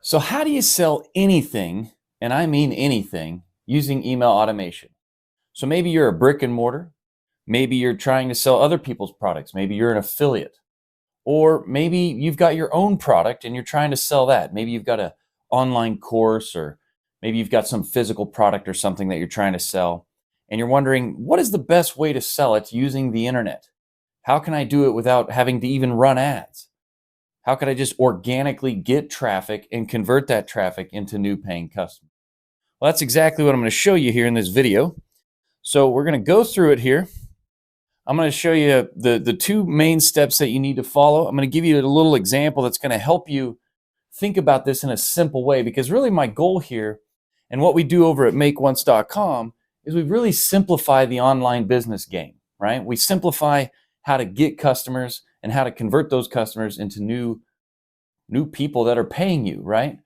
So how do you sell anything, and I mean anything, using email automation? So maybe you're a brick and mortar, maybe you're trying to sell other people's products, maybe you're an affiliate, or maybe you've got your own product and you're trying to sell that. Maybe you've got an online course, or maybe you've got some physical product or something that you're trying to sell, and you're wondering, what is the best way to sell it using the internet? How can I do it without having to even run ads? How could I just organically get traffic and convert that traffic into new paying customers? Well, that's exactly what I'm going to show you here in this video. So we're going to go through it here. I'm going to show you the two main steps that you need to follow. I'm going to give you a little example that's going to help you think about this in a simple way, because really my goal here and what we do over at makeonce.com is we really simplify the online business game, right? We simplify how to get customers and how to convert those customers into new people that are paying you, right?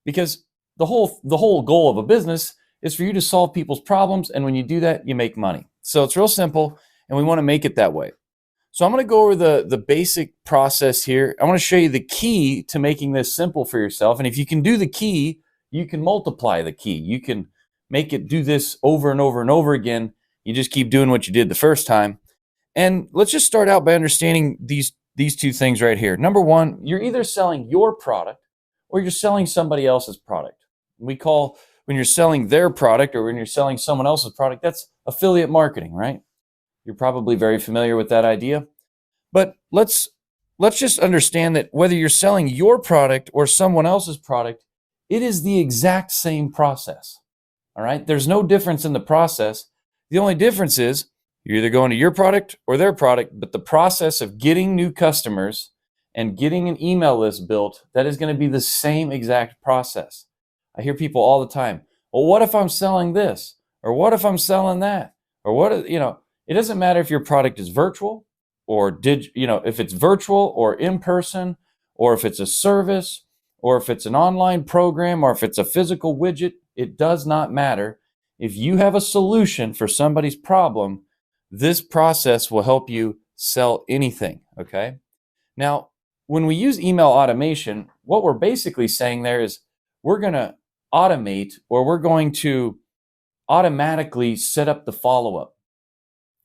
Because the whole goal of a business is for you to solve people's problems, and when you do that, you make money. So it's real simple, and we want to make it that way. So I'm going to go over the basic process here. I want to show you the key to making this simple for yourself, and if you can do the key, you can multiply the key. You can make it do this over and over and over again. You just keep doing what you did the first time. And let's just start out by understanding these two things right here. Number one, you're either selling your product or you're selling somebody else's product. We call, when you're selling their product or when you're selling someone else's product, that's affiliate marketing, right? You're probably very familiar with that idea. But let's just understand that whether you're selling your product or someone else's product, it is the exact same process. All right? There's no difference in the process. The only difference is you're either going to your product or their product, but the process of getting new customers and getting an email list built, that is going to be the same exact process. I hear people all the time, well, what if I'm selling this? Or what if I'm selling that? Or it doesn't matter if your product is virtual or if it's virtual or in person, or if it's a service, or if it's an online program, or if it's a physical widget, it does not matter. If you have a solution for somebody's problem, this process will help you sell anything, okay? Now, when we use email automation, what we're basically saying there is we're going to automate, or we're going to automatically set up the follow-up.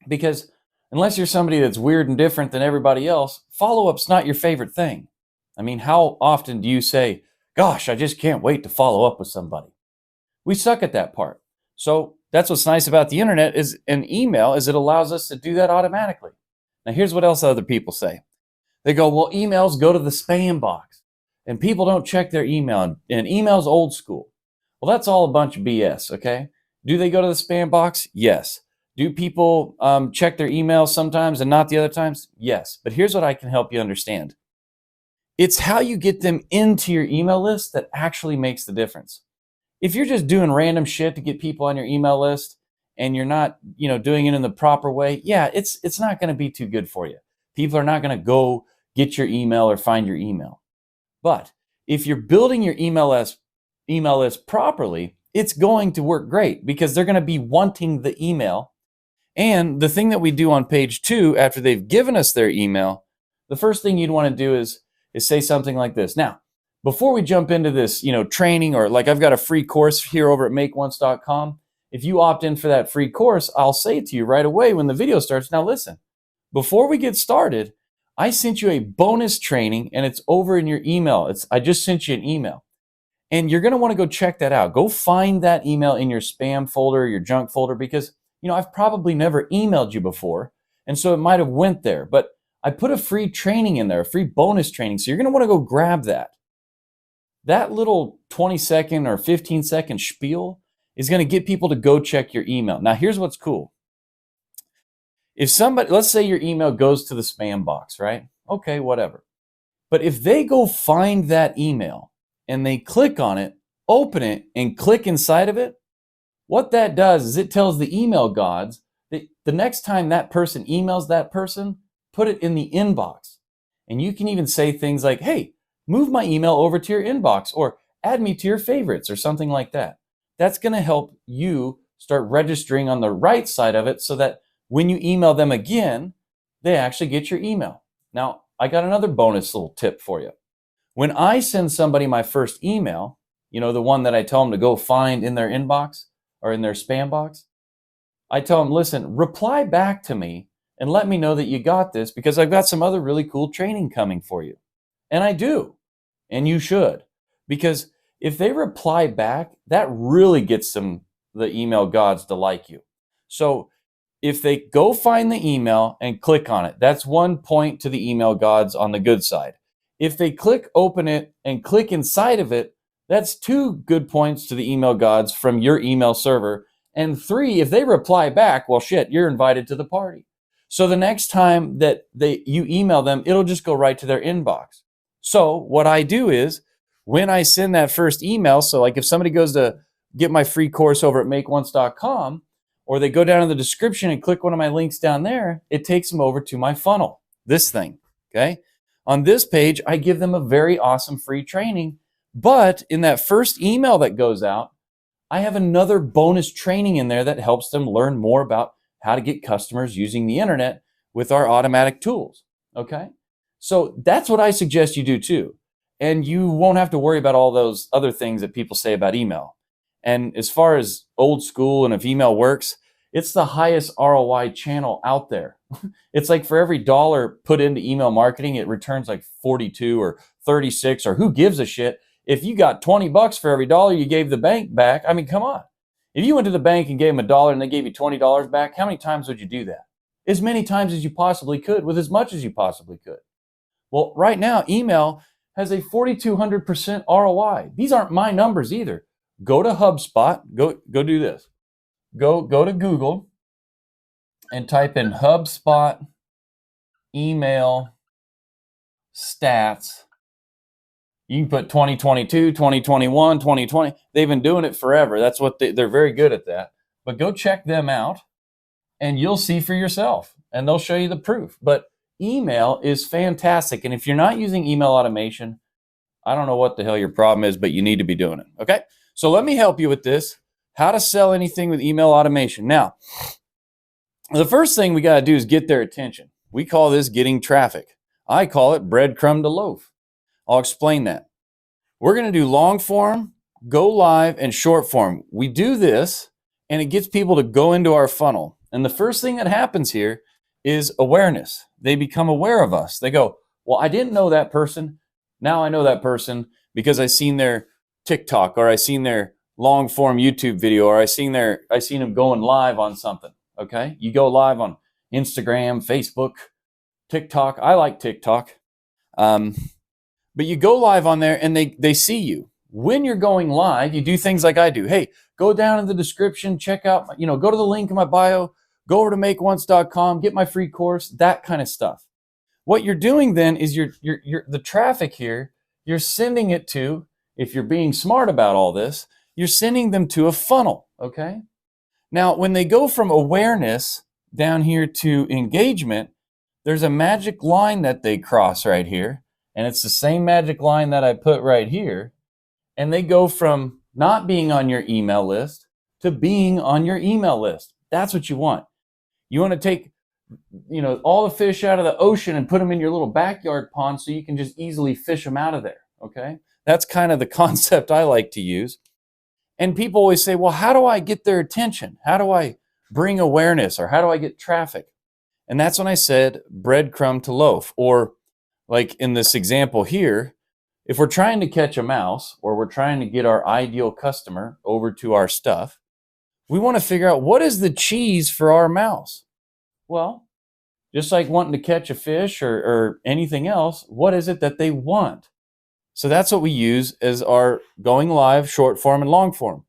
Because unless you're somebody that's weird and different than everybody else, follow-up's not your favorite thing. I mean, how often do you say, gosh, I just can't wait to follow up with somebody? We suck at that part. So that's what's nice about the internet is an email, is it allows us to do that automatically. Now here's what else other people say. They go, well, emails go to the spam box and people don't check their email, and email's old school. Well, that's all a bunch of BS, okay? Do they go to the spam box? Yes. Do people check their emails sometimes and not the other times? Yes. But here's what I can help you understand. It's how you get them into your email list that actually makes the difference. If you're just doing random shit to get people on your email list and you're not, doing it in the proper way, yeah, it's not going to be too good for you. People are not going to go get your email or find your email. But if you're building your email list properly, it's going to work great because they're going to be wanting the email. And the thing that we do on page 2, after they've given us their email, the first thing you'd want to do is say something like this. Now, before we jump into this, training, or like I've got a free course here over at makeonce.com. If you opt in for that free course, I'll say to you right away when the video starts, now listen, before we get started, I sent you a bonus training and it's over in your email. I just sent you an email. And you're going to want to go check that out. Go find that email in your spam folder, or your junk folder, because I've probably never emailed you before. And so it might have went there, but I put a free training in there, a free bonus training. So you're going to want to go grab that. That little 20-second or 15-second spiel is going to get people to go check your email. Now, here's what's cool. If somebody, let's say your email goes to the spam box, right? Okay, whatever. But if they go find that email and they click on it, open it, and click inside of it, what that does is it tells the email gods that the next time that person emails that person, put it in the inbox. And you can even say things like, hey, move my email over to your inbox, or add me to your favorites, or something like that. That's going to help you start registering on the right side of it so that when you email them again, they actually get your email. Now, I got another bonus little tip for you. When I send somebody my first email, the one that I tell them to go find in their inbox or in their spam box, I tell them, listen, reply back to me and let me know that you got this, because I've got some other really cool training coming for you. And I do. And you should. Because if they reply back, that really gets the email gods to like you. So if they go find the email and click on it, that's 1 point to the email gods on the good side. If they click open it and click inside of it, that's 2 good points to the email gods from your email server. And 3, if they reply back, well, shit, you're invited to the party. So the next time that you email them, it'll just go right to their inbox. So what I do is, when I send that first email, so like if somebody goes to get my free course over at makeonce.com, or they go down in the description and click one of my links down there, it takes them over to my funnel, this thing, okay? On this page, I give them a very awesome free training, but in that first email that goes out, I have another bonus training in there that helps them learn more about how to get customers using the internet with our automatic tools, okay? So that's what I suggest you do too. And you won't have to worry about all those other things that people say about email. And as far as old school and if email works, it's the highest ROI channel out there. It's like for every dollar put into email marketing, it returns like 42 or 36, or who gives a shit? If you got $20 for every dollar you gave the bank back, I mean, come on. If you went to the bank and gave them $1 and they gave you $20 back, how many times would you do that? As many times as you possibly could, with as much as you possibly could. Well, right now, email has a 4,200% ROI. These aren't my numbers either. Go to HubSpot. Go do this. Go to Google and type in HubSpot email stats. You can put 2022, 2021, 2020. They've been doing it forever. That's what they're very good at that. But go check them out and you'll see for yourself, and they'll show you the proof. But email is fantastic. And if you're not using email automation, I don't know what the hell your problem is, but you need to be doing it. Okay. So let me help you with this. How to sell anything with email automation. Now, the first thing we got to do is get their attention. We call this getting traffic. I call it breadcrumb to loaf. I'll explain that. We're going to do long form, go live, and short form. We do this and it gets people to go into our funnel. And the first thing that happens here is awareness. They become aware of us. They go, well, I didn't know that person. Now I know that person because I seen their TikTok, or I seen their long form YouTube video, or I seen them going live on something. Okay. You go live on Instagram, Facebook, TikTok. I like TikTok. But you go live on there and they see you. When you're going live, you do things like I do. Hey, go down in the description, check out, go to the link in my bio, go over to makeonce.com, get my free course, that kind of stuff. What you're doing then is you're the traffic here, you're sending it to, if you're being smart about all this, you're sending them to a funnel, okay? Now, when they go from awareness down here to engagement, there's a magic line that they cross right here. And it's the same magic line that I put right here. And they go from not being on your email list to being on your email list. That's what you want. You want to take, all the fish out of the ocean and put them in your little backyard pond so you can just easily fish them out of there, okay? That's kind of the concept I like to use. And people always say, well, how do I get their attention? How do I bring awareness, or how do I get traffic? And that's when I said breadcrumb to loaf, or like in this example here, if we're trying to catch a mouse, or we're trying to get our ideal customer over to our stuff, we want to figure out, what is the cheese for our mouse? Well, just like wanting to catch a fish or anything else, what is it that they want? So that's what we use as our going live, short form and long form.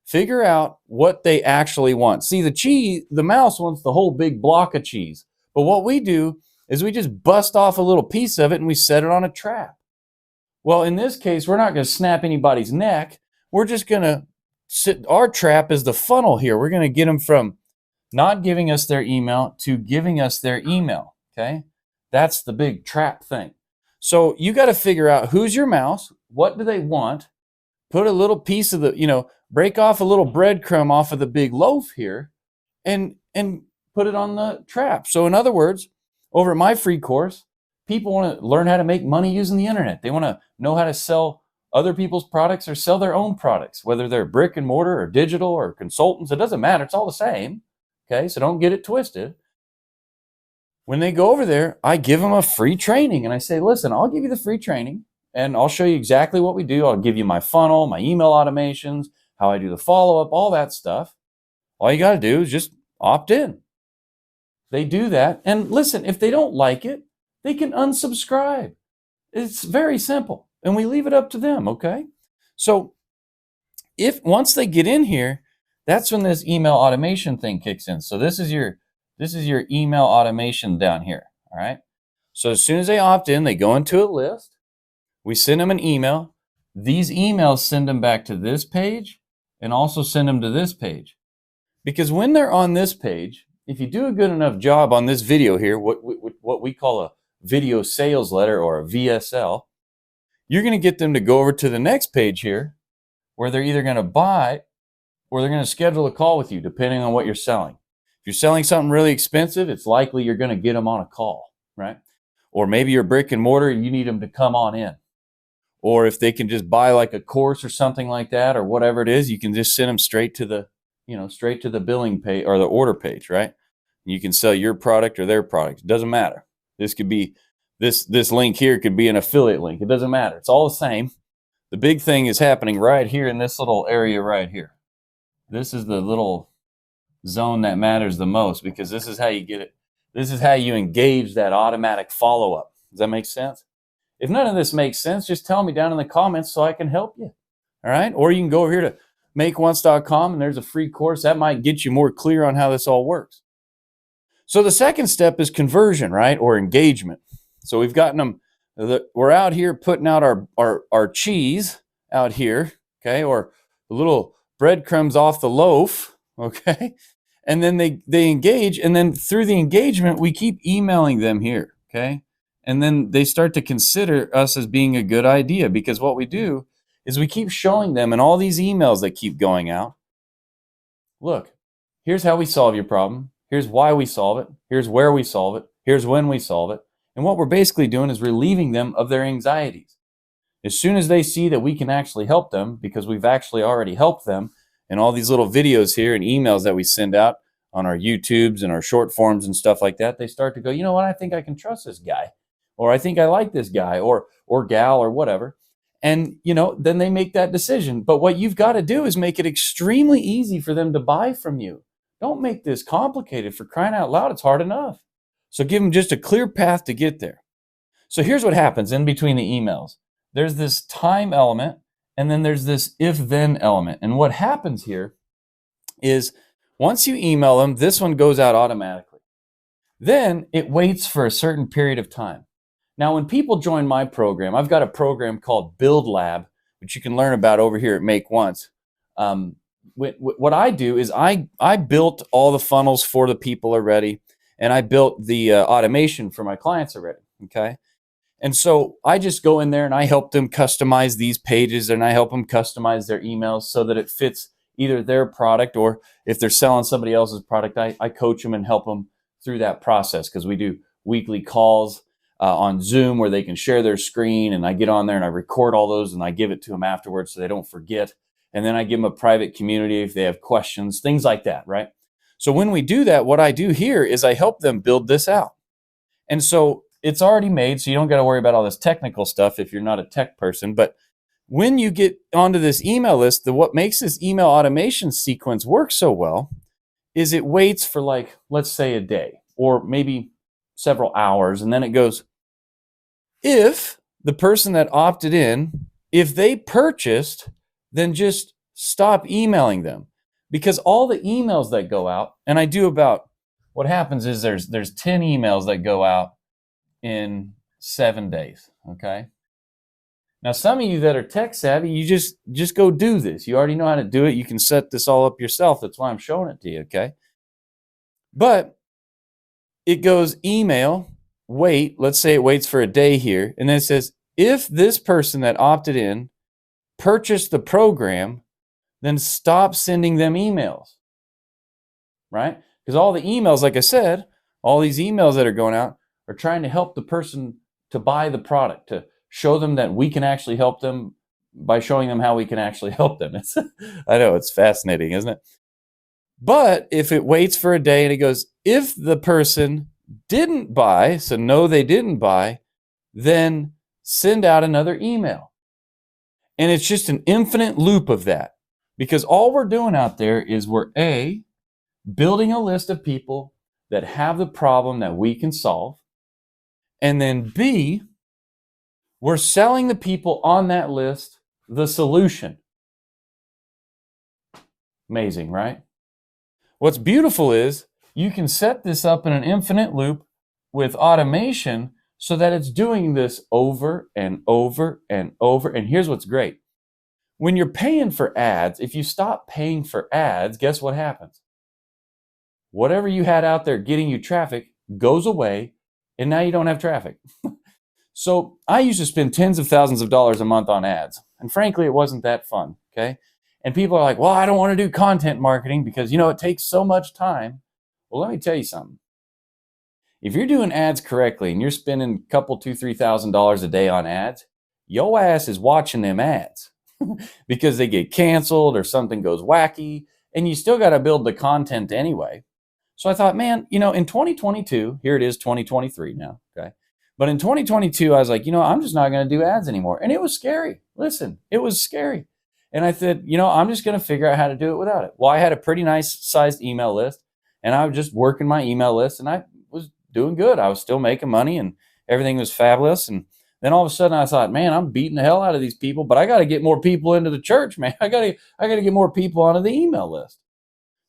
Figure out what they actually want. See, the mouse wants the whole big block of cheese. But what we do is we just bust off a little piece of it and we set it on a trap. Well, in this case, we're not going to snap anybody's neck. We're just going to our trap is the funnel here. We're going to get them from not giving us their email to giving us their email, okay? That's the big trap thing. So you got to figure out who's your mouse, what do they want, put a little piece of break off a little breadcrumb off of the big loaf here and put it on the trap. So in other words, over at my free course, people want to learn how to make money using the internet. They want to know how to sell other people's products or sell their own products, whether they're brick and mortar or digital or consultants. It doesn't matter. It's all the same. Okay, so don't get it twisted. When they go over there, I give them a free training and I say, listen, I'll give you the free training and I'll show you exactly what we do. I'll give you my funnel, my email automations, how I do the follow-up, all that stuff. All you got to do is just opt in. They do that. And listen, if they don't like it, they can unsubscribe. It's very simple. And we leave it up to them, okay? So if once they get in here, that's when this email automation thing kicks in. So this is your email automation down here, all right? So as soon as they opt in, they go into a list. We send them an email. These emails send them back to this page and also send them to this page. Because when they're on this page, if you do a good enough job on this video here, what we call a video sales letter or a VSL, you're going to get them to go over to the next page here where they're either going to buy or they're going to schedule a call with you depending on what you're selling. If you're selling something really expensive, it's likely you're going to get them on a call, right? Or maybe you're brick and mortar and you need them to come on in. Or if they can just buy like a course or something like that or whatever it is, you can just send them straight to the billing page or the order page, right? You can sell your product or their product. It doesn't matter. This could be this link here could be an affiliate link. It doesn't matter. It's all the same. The big thing is happening right here in this little area right here. This is the little zone that matters the most because this is how you get it. This is how you engage that automatic follow-up. Does that make sense? If none of this makes sense, just tell me down in the comments so I can help you. All right? Or you can go over here to makeonce.com and there's a free course that might get you more clear on how this all works. So the second step is conversion, right? Or engagement. So we've gotten them, we're out here putting out our cheese out here, okay? Or the little breadcrumbs off the loaf, okay? And then they engage, and then through the engagement, we keep emailing them here, okay? And then they start to consider us as being a good idea because what we do is we keep showing them in all these emails that keep going out, look, here's how we solve your problem. Here's why we solve it. Here's where we solve it. Here's when we solve it. And what we're basically doing is relieving them of their anxieties. As soon as they see that we can actually help them, because we've actually already helped them, and all these little videos here and emails that we send out on our YouTubes and our short forms and stuff like that, they start to go, you know what, I think I can trust this guy. Or I think I like this guy or gal or whatever. And, then they make that decision. But what you've got to do is make it extremely easy for them to buy from you. Don't make this complicated. For crying out loud, it's hard enough. So give them just a clear path to get there. So here's what happens in between the emails. There's this time element, and then there's this if-then element. And what happens here is once you email them, this one goes out automatically. Then it waits for a certain period of time. Now, when people join my program, I've got a program called Build Lab, which you can learn about over here at Make Once. What I do is I built all the funnels for the people already, and I built the automation for my clients already, okay? And so I just go in there and I help them customize these pages and I help them customize their emails so that it fits either their product or if they're selling somebody else's product, I coach them and help them through that process because we do weekly calls on Zoom where they can share their screen and I get on there and I record all those and I give it to them afterwards so they don't forget. And then I give them a private community if they have questions, things like that, right? So when we do that, what I do here is I help them build this out. And so it's already made, so you don't got to worry about all this technical stuff if you're not a tech person. But when you get onto this email list, what makes this email automation sequence work so well is it waits for like, let's say a day or maybe several hours. And then it goes, if the person that opted in, if they purchased, then just stop emailing them. Because all the emails that go out, and I do about, what happens is there's 10 emails that go out in 7 days, okay? Now, some of you that are tech savvy, you just go do this. You already know how to do it. You can set this all up yourself. That's why I'm showing it to you, okay? But it goes email, wait, let's say it waits for a day here, and then it says, if this person that opted in purchased the program, then stop sending them emails, right? Because all the emails, like I said, all these emails that are going out are trying to help the person to buy the product, to show them that we can actually help them by showing them how we can actually help them. I know it's fascinating, isn't it? But if it waits for a day and it goes, if the person didn't buy, so no, they didn't buy, then send out another email. And it's just an infinite loop of that, because all we're doing out there is we're building a list of people that have the problem that we can solve. And then B, we're selling the people on that list the solution. Amazing, right? What's beautiful is you can set this up in an infinite loop with automation so that it's doing this over and over and over. And here's what's great. When you're paying for ads, if you stop paying for ads, guess what happens? Whatever you had out there getting you traffic goes away, and now you don't have traffic. So I used to spend tens of thousands of dollars a month on ads. And frankly, it wasn't that fun, okay? And people are like, well, I don't want to do content marketing because, it takes so much time. Well, let me tell you something. If you're doing ads correctly and you're spending a couple, $2,000, $3,000 a day on ads, your ass is watching them ads because they get canceled or something goes wacky, and you still got to build the content anyway. So I thought, man, in 2022, here it is 2023 now, okay? But in 2022, I was like, I'm just not going to do ads anymore. And it was scary. Listen, it was scary. And I said, I'm just going to figure out how to do it without it. Well, I had a pretty nice sized email list, and I was just working my email list, and I was doing good. I was still making money, and everything was fabulous. And then all of a sudden I thought, man, I'm beating the hell out of these people, but I got to get more people into the church, man. I got to get more people onto the email list.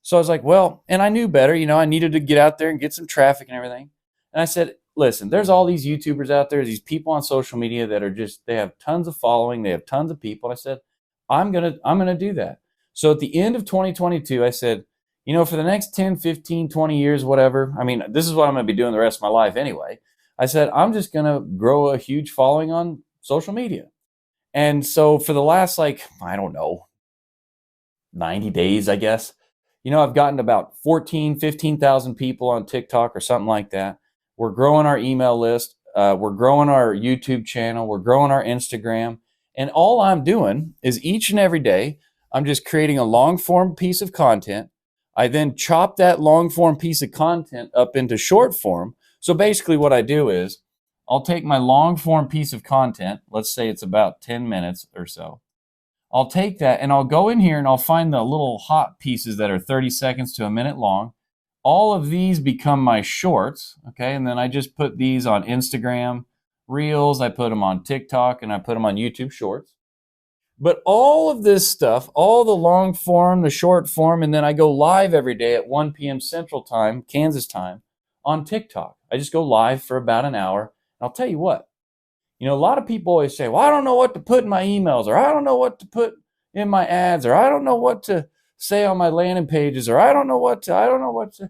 So I was like, well, and I knew better, I needed to get out there and get some traffic and everything. And I said, listen, there's all these YouTubers out there, these people on social media that are they have tons of following. They have tons of people. And I said, I'm going to do that. So at the end of 2022, I said, for the next 10, 15, 20 years, whatever, this is what I'm going to be doing the rest of my life anyway. I said, I'm just going to grow a huge following on social media. And so for the last, 90 days, I guess, I've gotten about 14, 15,000 people on TikTok or something like that. We're growing our email list. We're growing our YouTube channel. We're growing our Instagram. And all I'm doing is each and every day, I'm just creating a long form piece of content. I then chop that long form piece of content up into short form. So basically what I do is I'll take my long form piece of content. Let's say it's about 10 minutes or so. I'll take that and I'll go in here and I'll find the little hot pieces that are 30 seconds to a minute long. All of these become my shorts, okay? And then I just put these on Instagram Reels, I put them on TikTok, and I put them on YouTube Shorts. But all of this stuff, all the long form, the short form, and then I go live every day at 1 p.m. Central Time, Kansas time, on TikTok. I just go live for about an hour. And I'll tell you what, a lot of people always say, well, I don't know what to put in my emails, or I don't know what to put in my ads, or I don't know what to say on my landing pages, or I don't know what to.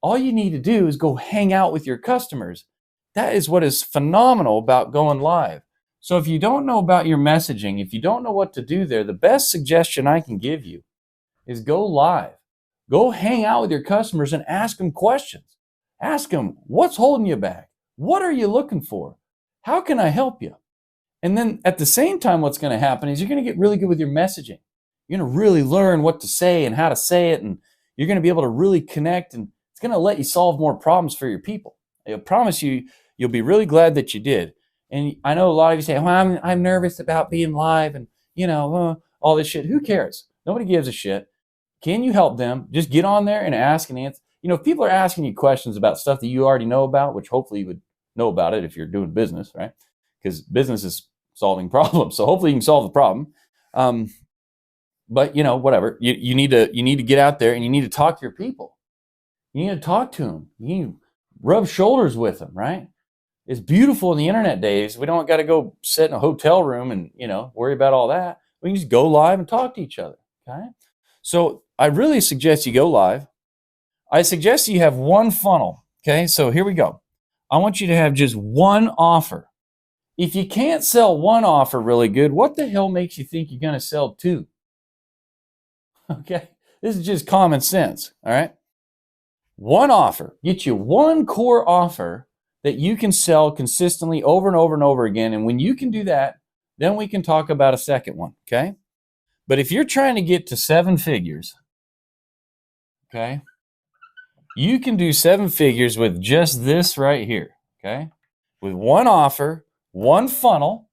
All you need to do is go hang out with your customers. That is what is phenomenal about going live. So if you don't know about your messaging, if you don't know what to do there, the best suggestion I can give you is go live. Go hang out with your customers and ask them questions. Ask them, what's holding you back? What are you looking for? How can I help you? And then at the same time, what's going to happen is you're going to get really good with your messaging. You're going to really learn what to say and how to say it, and you're going to be able to really connect, and it's going to let you solve more problems for your people. I promise you, you'll be really glad that you did. And I know a lot of you say, well, I'm nervous about being live and, all this shit. Who cares? Nobody gives a shit. Can you help them? Just get on there and ask and answer. If people are asking you questions about stuff that you already know about, which hopefully you would know about it if you're doing business, right? Because business is solving problems. So hopefully you can solve the problem. But whatever. You need to get out there and you need to talk to your people. You need to talk to them. You need to rub shoulders with them, right? It's beautiful in the internet days. We don't got to go sit in a hotel room and, worry about all that. We can just go live and talk to each other, okay? So I really suggest you go live. I suggest you have one funnel, okay? So here we go. I want you to have just one offer. If you can't sell one offer really good, what the hell makes you think you're going to sell two? Okay? This is just common sense, all right? One offer. Get you one core offer that you can sell consistently over and over and over again. And when you can do that, then we can talk about a second one, okay? But if you're trying to get to 7 figures, okay, you can do 7 figures with just this right here, okay? With one offer, one funnel,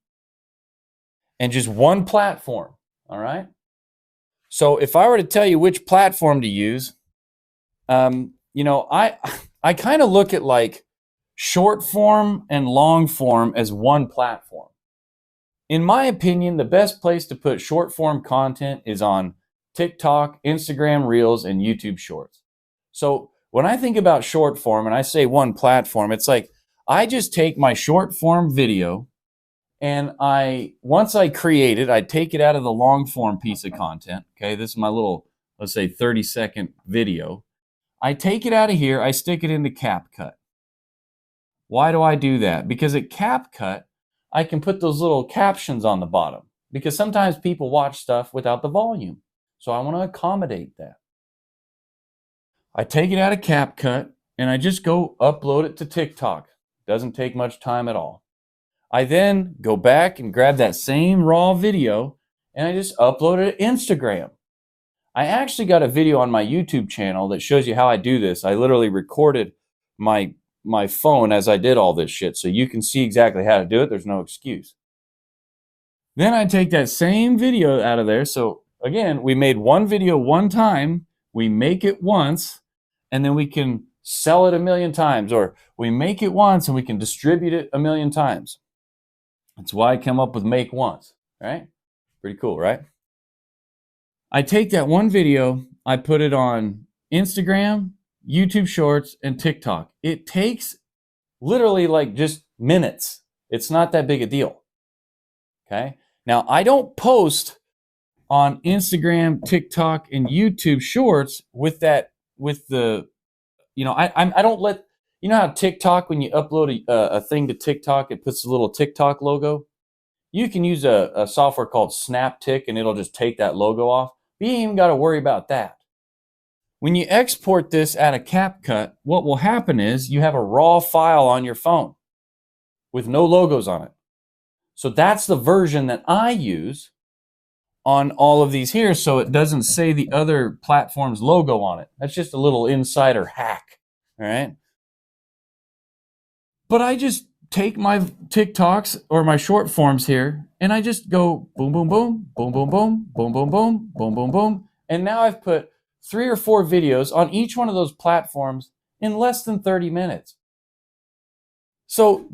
and just one platform, all right? So if I were to tell you which platform to use, I kind of look at like short form and long form as one platform. In my opinion, the best place to put short form content is on TikTok, Instagram Reels, and YouTube Shorts. So when I think about short form and I say one platform, it's like I just take my short form video and once I create it, I take it out of the long form piece of content. Okay, this is my little, let's say 30-second video. I take it out of here, I stick it into CapCut. Why do I do that? Because at CapCut, I can put those little captions on the bottom because sometimes people watch stuff without the volume. So I want to accommodate that. I take it out of CapCut and I just go upload it to TikTok. Doesn't take much time at all. I then go back and grab that same raw video and I just upload it to Instagram. I actually got a video on my YouTube channel that shows you how I do this. I literally recorded my phone as I did all this shit, so you can see exactly how to do it. There's no excuse. Then I take that same video out of there. So again, we made one video one time, we make it once, and then we can sell it 1,000,000 times, or we make it once and we can distribute it 1,000,000 times. That's why I come up with make once, right? Pretty cool, right? I take that one video, I put it on Instagram, YouTube Shorts, and TikTok. It takes literally like just minutes. It's not that big a deal. Okay. Now, I don't post on Instagram, TikTok, and YouTube Shorts with the, I don't let, you know how TikTok, when you upload a thing to TikTok, it puts a little TikTok logo? You can use a software called SnapTik and it'll just take that logo off. You ain't even got to worry about that. When you export this out of CapCut, what will happen is you have a raw file on your phone with no logos on it. So that's the version that I use on all of these here, so it doesn't say the other platform's logo on it. That's just a little insider hack, all right? But I just take my TikToks or my short forms here, and I just go boom, boom, boom, boom, boom, boom, boom, boom, boom, boom, boom, boom. And now I've put 3 or 4 videos on each one of those platforms in less than 30 minutes. So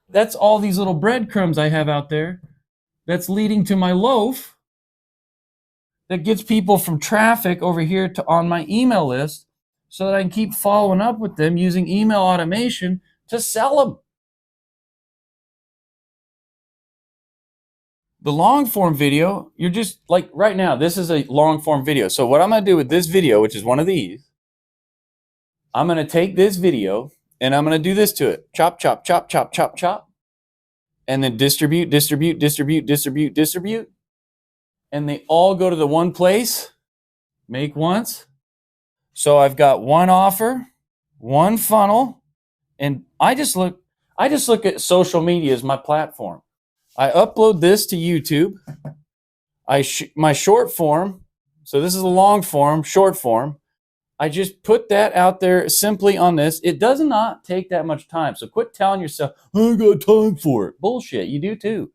that's all these little breadcrumbs I have out there that's leading to my loaf that gets people from traffic over here to on my email list so that I can keep following up with them using email automation to sell them. The long form video, you're just like right now, this is a long form video. So what I'm going to do with this video, which is one of these, I'm going to take this video and I'm going to do this to it. Chop, chop, chop, chop, chop, chop. And then distribute, distribute, distribute, distribute, distribute. And they all go to the one place, make once. So I've got one offer, one funnel, and I just look at social media as my platform. I upload this to YouTube. My short form, so this is a long form, short form. I just put that out there simply on this. It does not take that much time. So quit telling yourself, I ain't got time for it. Bullshit, you do too.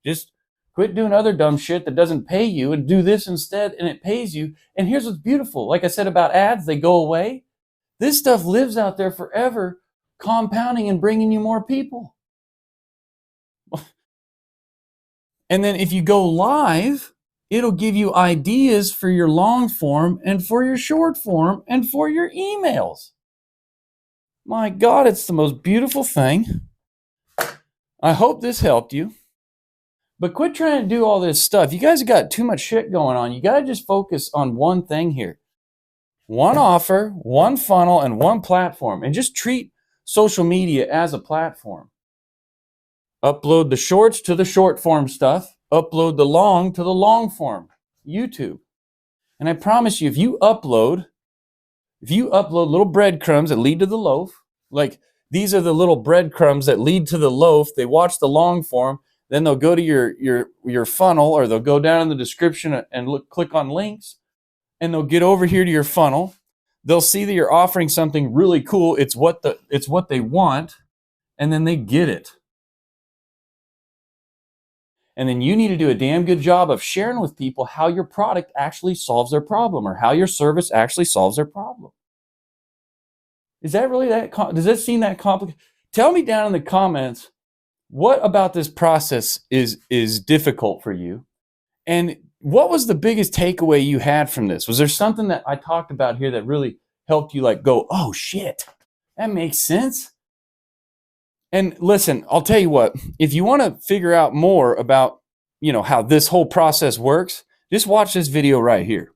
Just quit doing other dumb shit that doesn't pay you and do this instead and it pays you. And here's what's beautiful. Like I said about ads, they go away. This stuff lives out there forever, compounding and bringing you more people. And then if you go live, it'll give you ideas for your long form and for your short form and for your emails. My God, it's the most beautiful thing. I hope this helped you. But quit trying to do all this stuff. You guys have got too much shit going on. You got to just focus on one thing here. One offer, one funnel, and one platform. And just treat social media as a platform. Upload the shorts to the short form stuff. Upload the long to the long form. YouTube. And I promise you, if you upload little breadcrumbs that lead to the loaf, like these are the little breadcrumbs that lead to the loaf. They watch the long form, then they'll go to your funnel, or they'll go down in the description and click on links, and they'll get over here to your funnel. They'll see that you're offering something really cool. It's what they want, and then they get it. And then you need to do a damn good job of sharing with people how your product actually solves their problem, or how your service actually solves their problem. Is that really does that seem that complicated? Tell me down in the comments, what about this process is difficult for you? And what was the biggest takeaway you had from this? Was there something that I talked about here that really helped you go, oh shit, that makes sense? And listen, I'll tell you what, if you want to figure out more about, how this whole process works, just watch this video right here.